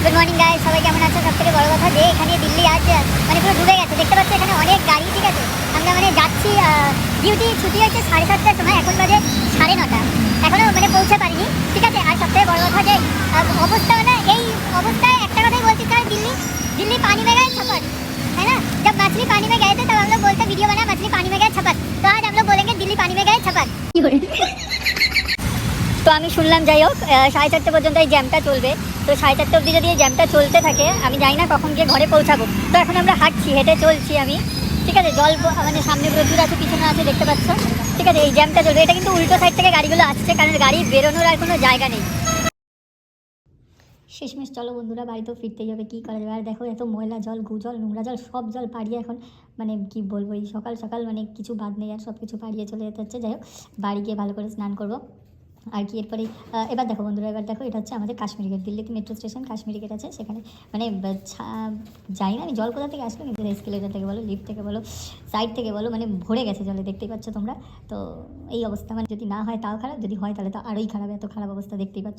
Good morning guys, সবাই কেমন আছো? সব থেকে বড় কথা যে এখানে দিল্লি আজ মানে পুরো ডুবে গেছে। দেখতে পাচ্ছ এখানে অনেক গাড়ি, ঠিক আছে। আমরা মানে যাচ্ছি, ডিউটি ছুটি হয়েছে 7:30টার সময়, এখন বাজে 9:30। এখনও মানে পৌঁছে পারিনি, ঠিক আছে। আর সব থেকে বড় কথা যে অবস্থা, মানে এই অবস্থায় একটা কথাই বলতে চাই, দিল্ली दिल्ली पानी में गए छपक, है ना। जब मछली पानी में गए थे तब हम लोग बोलते वीडियो बना मछली पानी में गए छपक, तो आज हम लोग बोलेंगे दिल्ली पानी में गए छपक। তো আমি শুনলাম, যাই হোক 4:30 পর্যন্ত এই জ্যামটা চলবে। তো 4:30 অবধি যদি এই জ্যামটা চলতে থাকে, আমি জানি না কখন গিয়ে ঘরে পৌঁছাবো। তো এখন আমরা হাঁটছি, হেঁটে চলছি আমি, ঠিক আছে। জল মানে সামনে প্রচুর আছে, পিছনে আছে, দেখতে পাচ্ছ, ঠিক আছে। এই জ্যামটা চলবে। এটা কিন্তু উল্টো সাইড থেকে গাড়িগুলো আসছে, কারণ গাড়ি বেরোনোর আর কোনো জায়গা নেই। শেষমেশ চলো বন্ধুরা, বাড়িতেও ফিরতেই হবে, কী করা যাবে। আর দেখো এত ময়লা জল, জল, নোংরা জল, সব জল পাড়িয়ে এখন মানে কি বলবো, এই সকাল সকাল মানে কিছু বাদ নেই, আর সব কিছু পাড়িয়ে চলে যেতে হচ্ছে। যাই হোক, বাড়ি গিয়ে ভালো করে স্নান করবো আর কি। এরপরে এবার দেখো বন্ধুরা, এবার দেখো এটা হচ্ছে আমাদের কাশ্মীরি গেট। দিল্লিতে মেট্রো স্টেশন কাশ্মীরি গেট আছে, সেখানে মানে যাই না আমি জল কোথা থেকে আসলো, কিন্তু এসকেলেটার থেকে বলো, লিফট থেকে বলো, সাইড থেকে বলো, মানে ভরে গেছে জলে, দেখতেই পাচ্ছ তোমরা। তো এই অবস্থা, মানে যদি না হয় তাও খারাপ, যদি হয় তাহলে তো আরোই খারাপ, এত খারাপ অবস্থা দেখতেই পাচ্ছ।